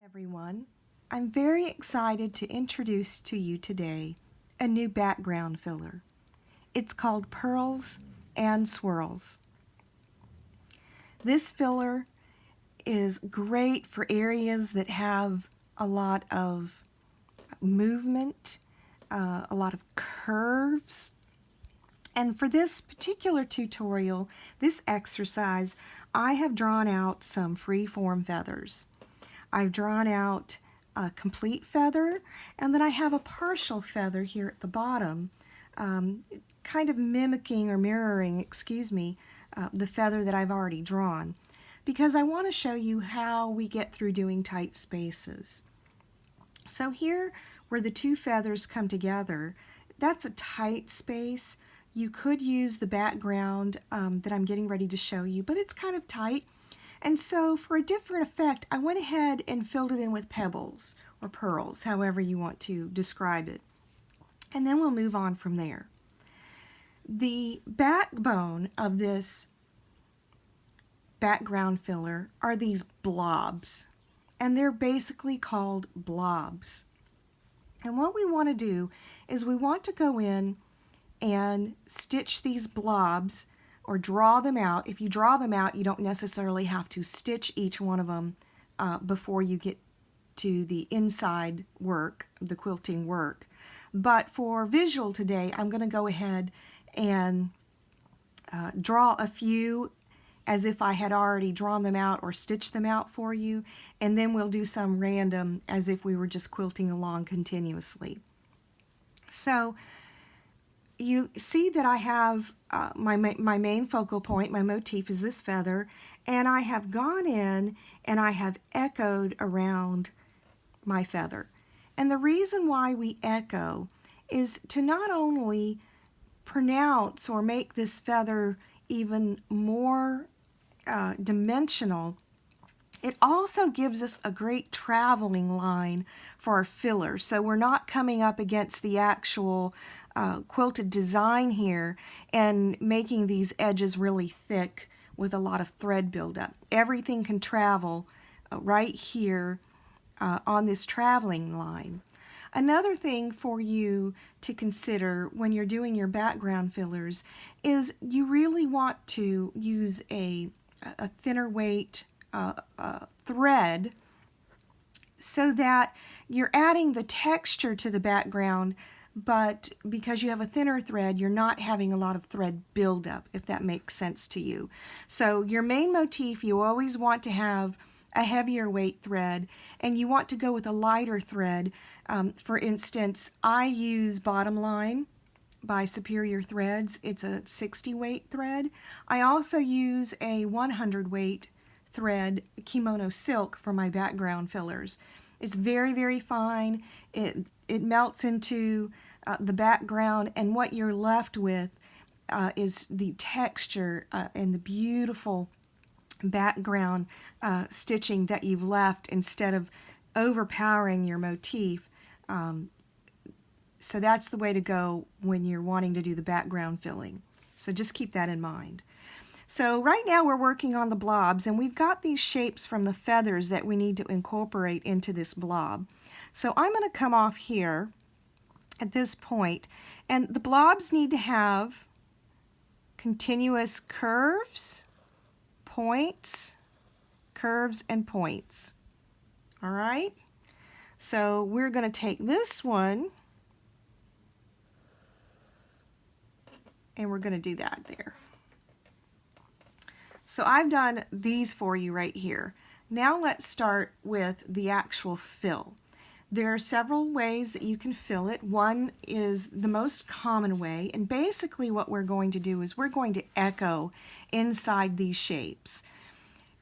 Everyone, I'm very excited to introduce to you today a new background filler. It's called Pearls and Swirls. This filler is great for areas that have a lot of movement, a lot of curves. And for this particular tutorial, this exercise, I have drawn out some free-form feathers. I've drawn out a complete feather, and then I have a partial feather here at the bottom, kind of mimicking or mirroring, the feather that I've already drawn, because I want to show you how we get through doing tight spaces. So here, where the two feathers come together, that's a tight space. You could use the background that I'm getting ready to show you, but it's kind of tight. And so for a different effect, I went ahead and filled it in with pebbles or pearls, however you want to describe it. And then we'll move on from there. The backbone of this background filler are these blobs, and they're basically called blobs. And what we want to do is we want to go in and stitch these blobs or draw them out. If you draw them out, you don't necessarily have to stitch each one of them before you get to the inside work, the quilting work. But for visual today, I'm going to go ahead and draw a few as if I had already drawn them out or stitched them out for you, and then we'll do some random as if we were just quilting along continuously. So you see that I have my main focal point, my motif is this feather, and I have gone in and I have echoed around my feather. And the reason why we echo is to not only pronounce or make this feather even more dimensional, it also gives us a great traveling line for our filler. So we're not coming up against the actual quilted design here and making these edges really thick with a lot of thread buildup. Everything can travel right here on this traveling line. Another thing for you to consider when you're doing your background fillers is you really want to use a thinner weight thread so that you're adding the texture to the background, but because you have a thinner thread, you're not having a lot of thread buildup, if that makes sense to you. So your main motif, you always want to have a heavier weight thread, and you want to go with a lighter thread. For instance, I use Bottom Line by Superior Threads. It's a 60 weight thread. I also use a 100 weight thread, Kimono Silk, for my background fillers. It's very, very fine. It melts into the background, and what you're left with is the texture and the beautiful background stitching that you've left instead of overpowering your motif. So that's the way to go when you're wanting to do the background filling. So just keep that in mind. So right now we're working on the blobs, and we've got these shapes from the feathers that we need to incorporate into this blob. So I'm going to come off here at this point, and the blobs need to have continuous curves, points, curves, and points. All right? So we're going to take this one, and we're going to do that there. So I've done these for you right here. Now let's start with the actual fill. There are several ways that you can fill it. One is the most common way, and basically what we're going to do is we're going to echo inside these shapes.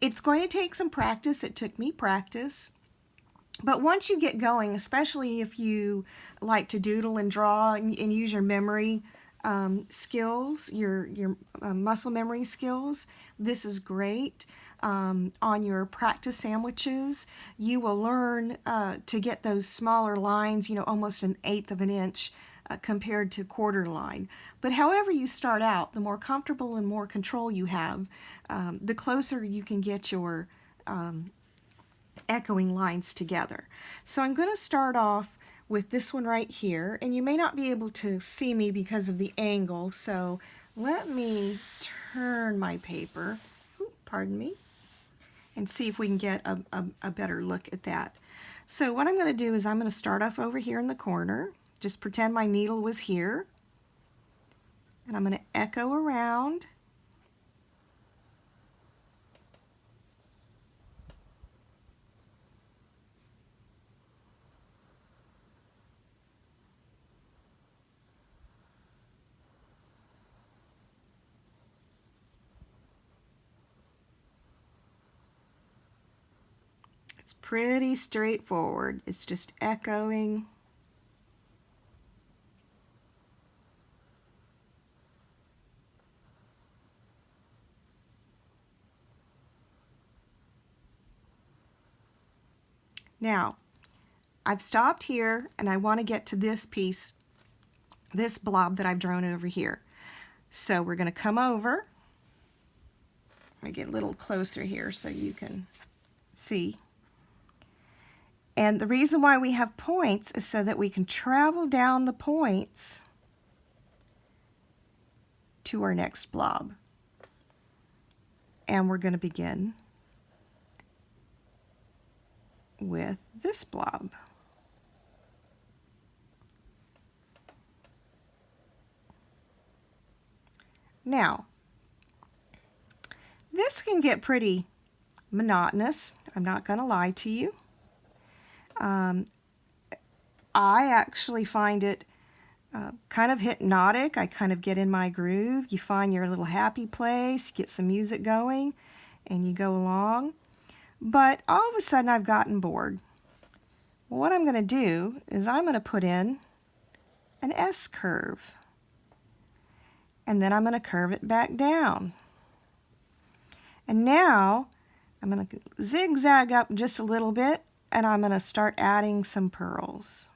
It's going to take some practice. It took me practice. But once you get going, especially if you like to doodle and draw and use your memory skills, your muscle memory skills, this is great. On your practice sandwiches, you will learn to get those smaller lines, almost 1/8 of an inch compared to quarter line. But however you start out, the more comfortable and more control you have, the closer you can get your echoing lines together. So I'm going to start off with this one right here, and you may not be able to see me because of the angle, so let me turn my paper, pardon me, and see if we can get a better look at that. So what I'm going to do is I'm going to start off over here in the corner, just pretend my needle was here, and I'm going to echo around. It's pretty straightforward. It's just echoing. Now, I've stopped here and I want to get to this piece, this blob that I've drawn over here. So we're going to come over. Let me get a little closer here so you can see. And the reason why we have points is so that we can travel down the points to our next blob. And we're going to begin with this blob. Now, this can get pretty monotonous. I'm not going to lie to you. I actually find it kind of hypnotic. I kind of get in my groove. You find your little happy place, get some music going, and you go along. But all of a sudden I've gotten bored. Well, what I'm going to do is I'm going to put in an S curve. And then I'm going to curve it back down. And now I'm going to zigzag up just a little bit, and I'm going to start adding some pearls.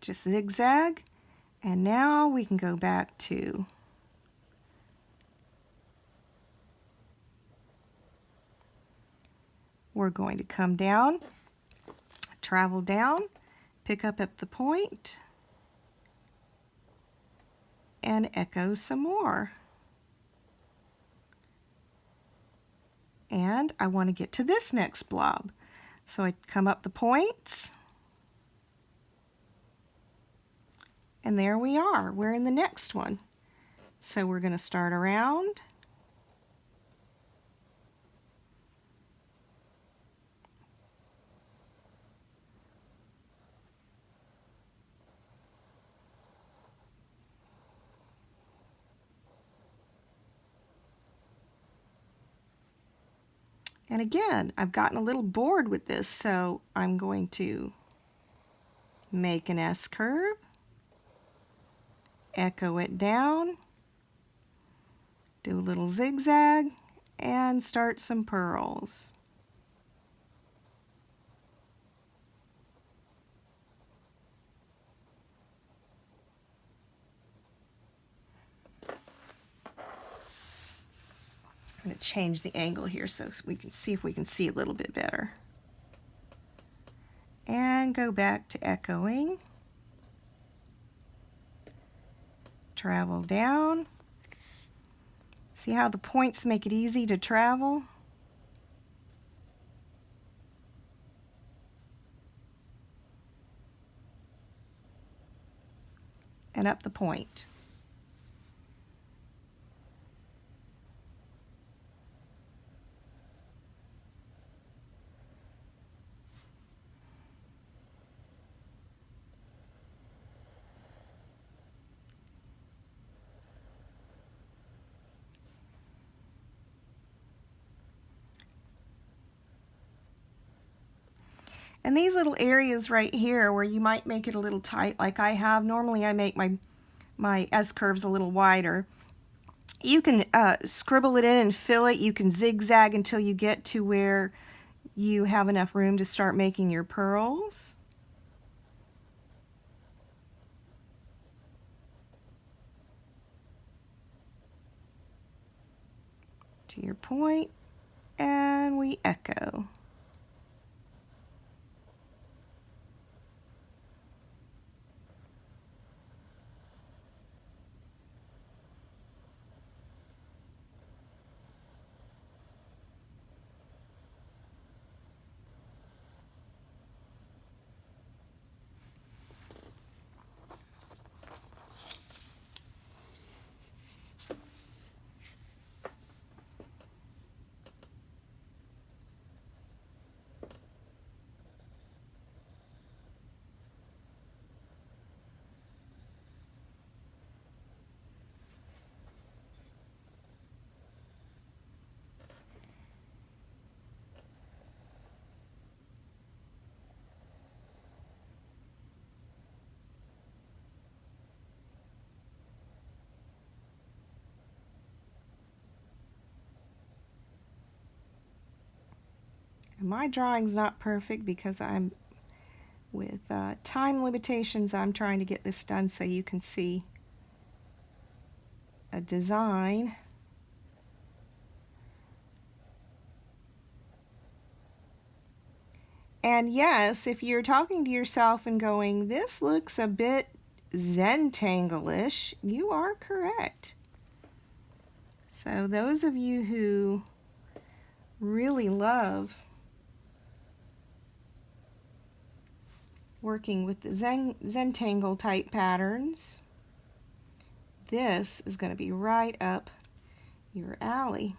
Just zigzag, and now we can go back to we're going to come down, travel down, pick up at the point, and echo some more. And I want to get to this next blob. So I come up the points, and there we are. We're in the next one. So we're going to start around. And again, I've gotten a little bored with this, so I'm going to make an S curve, echo it down, do a little zigzag, and start some pearls. I'm going to change the angle here so we can see if we can see a little bit better. And go back to echoing. Travel down. See how the points make it easy to travel? And up the point. And these little areas right here where you might make it a little tight like I have, normally I make my S-curves a little wider. You can scribble it in and fill it. You can zigzag until you get to where you have enough room to start making your pearls. to your point, and we echo. My drawing's not perfect because I'm with time limitations. I'm trying to get this done so you can see a design. And yes, if you're talking to yourself and going, this looks a bit Zentangle-ish, you are correct. So those of you who really love working with the Zentangle type patterns, this is going to be right up your alley.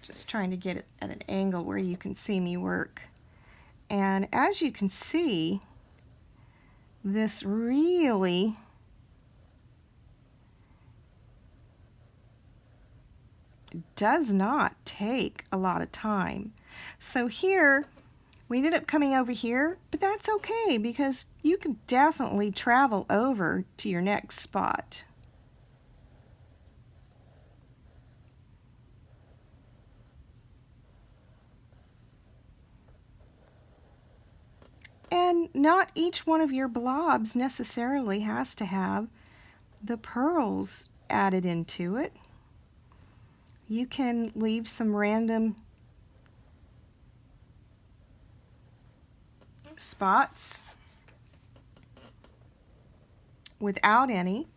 Just trying to get it at an angle where you can see me work. And as you can see, this really does not take a lot of time. So here, we ended up coming over here, but that's okay because you can definitely travel over to your next spot. And not each one of your blobs necessarily has to have the pearls added into it. You can leave some random spots without any.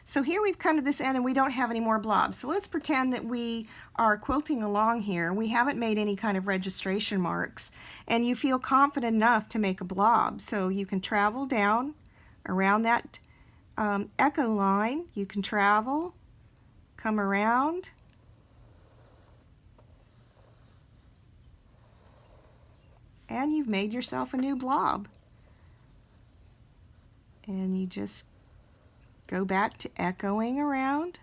So here we've come to this end and we don't have any more blobs. So let's pretend that we are quilting along here. We haven't made any kind of registration marks and you feel confident enough to make a blob. So you can travel down around that echo line. You can travel, come around, and you've made yourself a new blob. And you just go back to echoing around.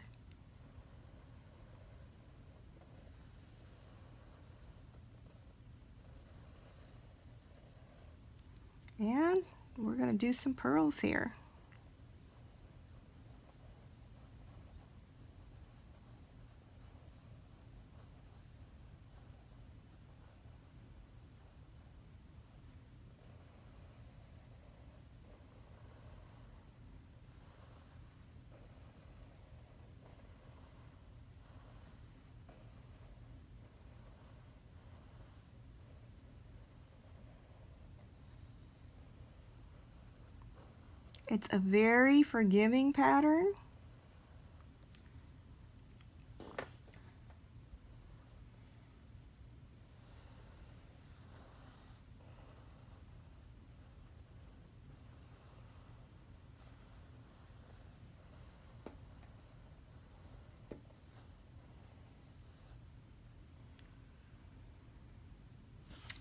And we're going to do some pearls here. It's a very forgiving pattern.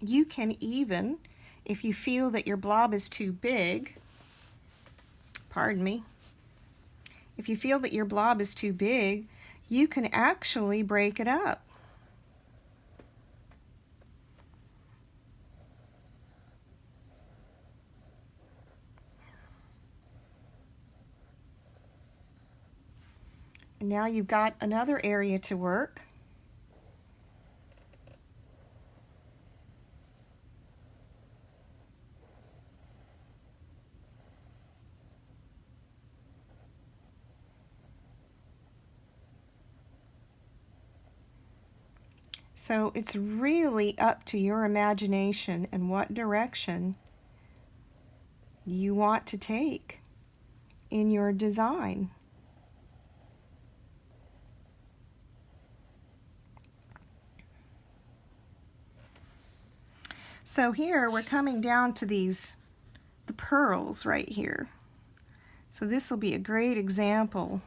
You can even, if you feel that your blob is too big, pardon me, if you feel that your blob is too big, you can actually break it up. And now you've got another area to work. So it's really up to your imagination and what direction you want to take in your design. So here we're coming down to the pearls right here. So this will be a great example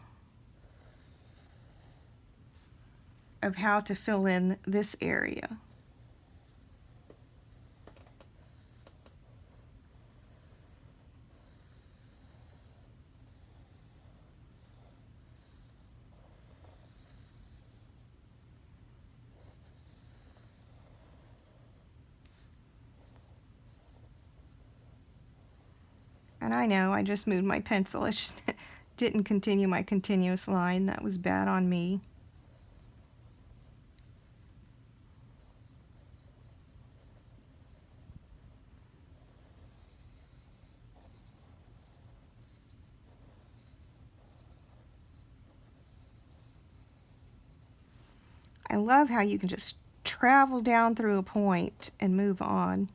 of how to fill in this area. And I know I just moved my pencil. It just didn't continue my continuous line. That was bad on me. I love how you can just travel down through a point and move on.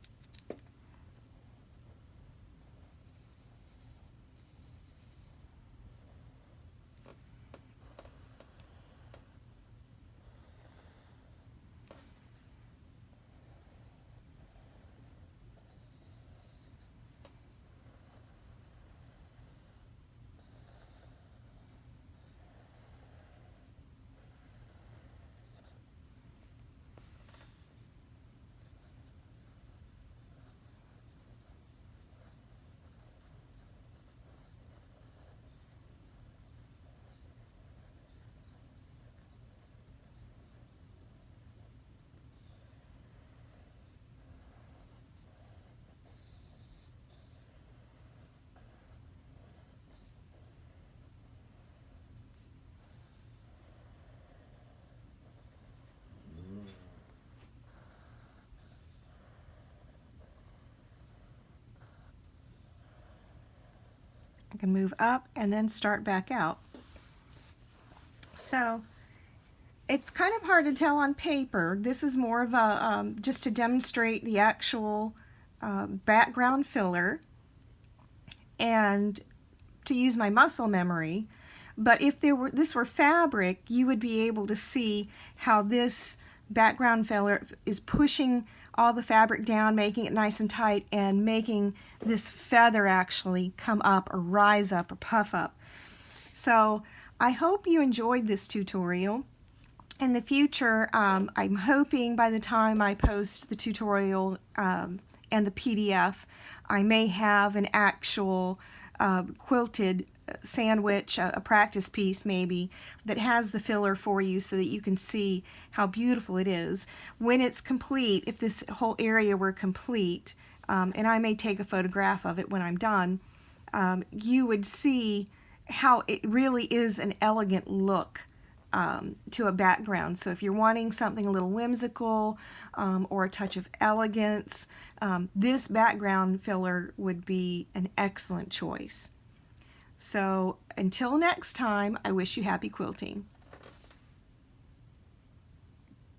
I can move up and then start back out. So it's kind of hard to tell on paper. This is more of a just to demonstrate the actual background filler and to use my muscle memory. But if this were fabric, you would be able to see how this background filler is pushing all the fabric down, making it nice and tight, and making this feather actually come up or rise up or puff up. So I hope you enjoyed this tutorial. In the future, I'm hoping by the time I post the tutorial and the PDF, I may have an actual quilted sandwich, a practice piece maybe, that has the filler for you so that you can see how beautiful it is. When it's complete, if this whole area were complete, and I may take a photograph of it when I'm done, you would see how it really is an elegant look to a background. So if you're wanting something a little whimsical or a touch of elegance, this background filler would be an excellent choice. So until next time, I wish you happy quilting.